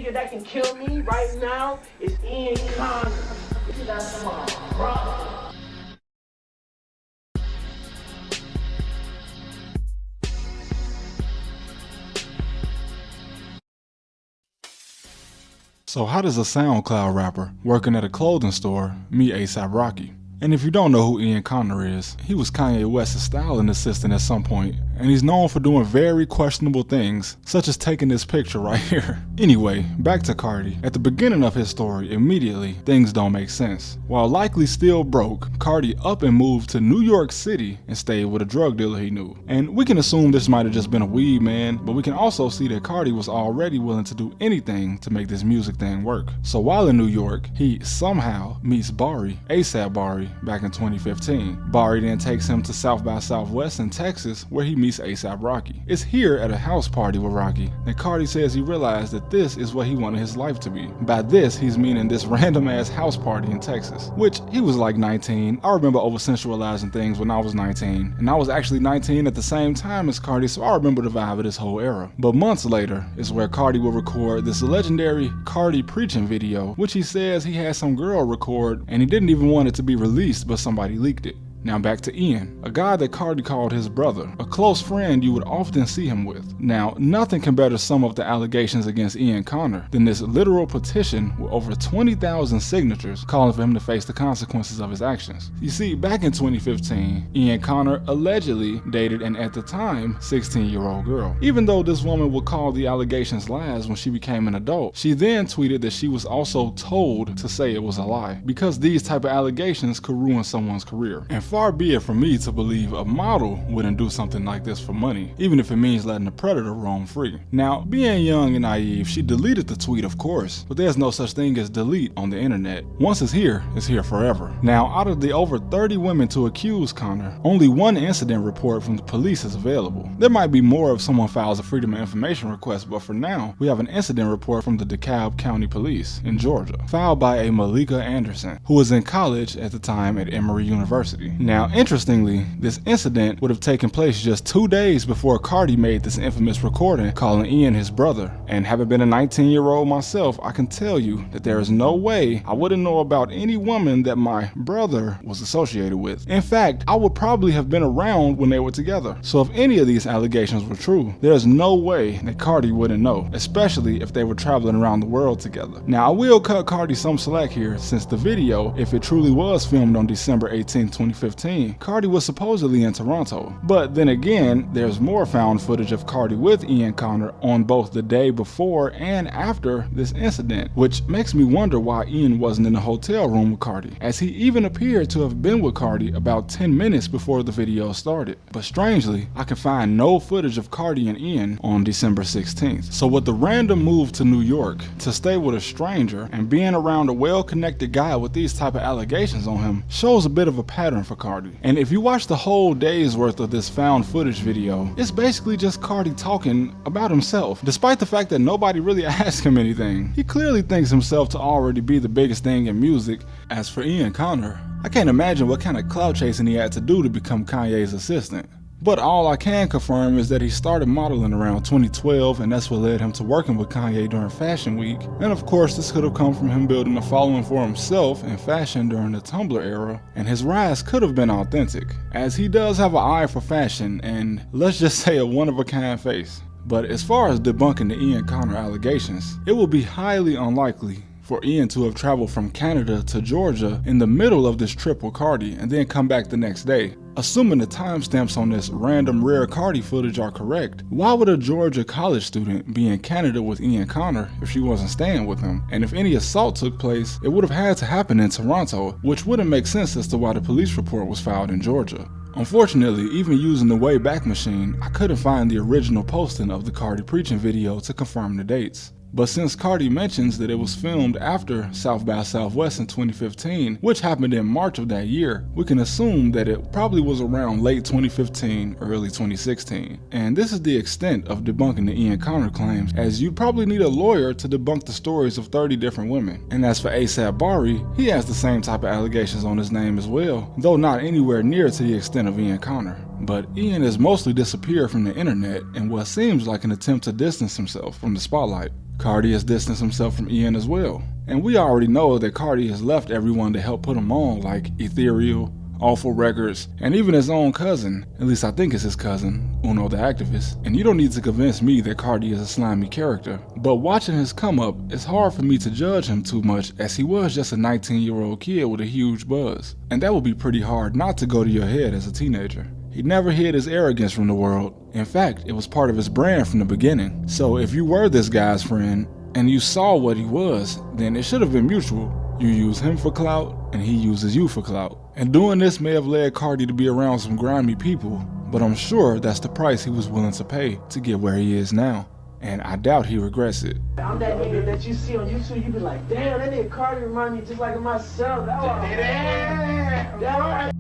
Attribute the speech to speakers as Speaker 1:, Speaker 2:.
Speaker 1: nigga that can kill me right now is Ian Connor. That's my brother.
Speaker 2: So how does a SoundCloud rapper working at a clothing store meet A$AP Rocky? And if you don't know who Ian Connor is, he was Kanye West's styling assistant at some point, and he's known for doing very questionable things, such as taking this picture right here. Anyway, back to Carti. At the beginning of his story, immediately, things don't make sense. While likely still broke, Carti up and moved to New York City and stayed with a drug dealer he knew. And we can assume this might have just been a weed man, but we can also see that Carti was already willing to do anything to make this music thing work. So while in New York, he somehow meets Bari, A$AP Bari, back in 2015. Bari then takes him to South by Southwest in Texas, where he meets A$AP Rocky. It's here at a house party with Rocky that Carti says he realized that this is what he wanted his life to be. By this, he's meaning this random ass house party in Texas, which he was like 19. I remember over sensualizing things when I was 19, and I was actually 19 at the same time as Carti, so I remember the vibe of this whole era. But months later is where Carti will record this legendary Carti preaching video, which he says he had some girl record and he didn't even want it to be released, but somebody leaked it. Now back to Ian, a guy that Carti called his brother, a close friend you would often see him with. Now, nothing can better sum up the allegations against Ian Connor than this literal petition with over 20,000 signatures calling for him to face the consequences of his actions. You see, back in 2015, Ian Connor allegedly dated an at the time 16-year-old girl. Even though this woman would call the allegations lies when she became an adult, she then tweeted that she was also told to say it was a lie, because these type of allegations could ruin someone's career. And far be it from me to believe a model wouldn't do something like this for money, even if it means letting a predator roam free. Now, being young and naive, she deleted the tweet, of course, but there's no such thing as delete on the internet. Once it's here forever. Now, out of the over 30 women to accuse Connor, only one incident report from the police is available. There might be more if someone files a Freedom of Information request, but for now, we have an incident report from the DeKalb County Police in Georgia, filed by a Malika Anderson, who was in college at the time at Emory University. Now, interestingly, this incident would have taken place just 2 days before Carti made this infamous recording calling Ian his brother. And having been a 19-year-old myself, I can tell you that there is no way I wouldn't know about any woman that my brother was associated with. In fact, I would probably have been around when they were together. So if any of these allegations were true, there's no way that Carti wouldn't know, especially if they were traveling around the world together. Now, I will cut Carti some slack here, since the video, if it truly was filmed on December 18, 2015, Carti was supposedly in Toronto. But then again, there's more found footage of Carti with Ian Connor on both the day before and after this incident, which makes me wonder why Ian wasn't in the hotel room with Carti, as he even appeared to have been with Carti about 10 minutes before the video started. But strangely, I can find no footage of Carti and Ian on December 16th. So with the random move to New York to stay with a stranger and being around a well-connected guy with these type of allegations on him shows a bit of a pattern for Carti. And if you watch the whole day's worth of this found footage video, it's basically just Carti talking about himself. Despite the fact that nobody really asked him anything, he clearly thinks himself to already be the biggest thing in music. As for Ian Connor, I can't imagine what kind of clout chasing he had to do to become Kanye's assistant. But all I can confirm is that he started modeling around 2012, and that's what led him to working with Kanye during Fashion Week. And of course, this could have come from him building a following for himself in fashion during the Tumblr era, and his rise could have been authentic, as he does have an eye for fashion and, let's just say, a one-of-a-kind face. But as far as debunking the Ian Connor allegations, it will be highly unlikely for Ian to have traveled from Canada to Georgia in the middle of this trip with Carti and then come back the next day. Assuming the timestamps on this random rare Carti footage are correct, why would a Georgia college student be in Canada with Ian Connor if she wasn't staying with him? And if any assault took place, it would have had to happen in Toronto, which wouldn't make sense as to why the police report was filed in Georgia. Unfortunately, even using the Wayback Machine, I couldn't find the original posting of the Carti preaching video to confirm the dates. But since Carti mentions that it was filmed after South by Southwest in 2015, which happened in March of that year, we can assume that it probably was around late 2015, early 2016. And this is the extent of debunking the Ian Connor claims, as you'd probably need a lawyer to debunk the stories of 30 different women. And as for A$AP Bari, he has the same type of allegations on his name as well, though not anywhere near to the extent of Ian Connor. But Ian has mostly disappeared from the internet in what seems like an attempt to distance himself from the spotlight. Carti has distanced himself from Ian as well. And we already know that Carti has left everyone to help put him on, like Ethereal, Awful Records, and even his own cousin, at least I think it's his cousin, Uno the activist. And you don't need to convince me that Carti is a slimy character, but watching his come up, it's hard for me to judge him too much, as he was just a 19-year-old kid with a huge buzz. And that would be pretty hard not to go to your head as a teenager. He never hid his arrogance from the world. In fact, it was part of his brand from the beginning. So if you were this guy's friend, and you saw what he was, then it should have been mutual. You use him for clout, and he uses you for clout. And doing this may have led Carti to be around some grimy people, but I'm sure that's the price he was willing to pay to get where he is now. And I doubt he regrets it.
Speaker 1: I'm that nigga that you see on YouTube, you be like, damn, that nigga Carti remind me just like of myself. That was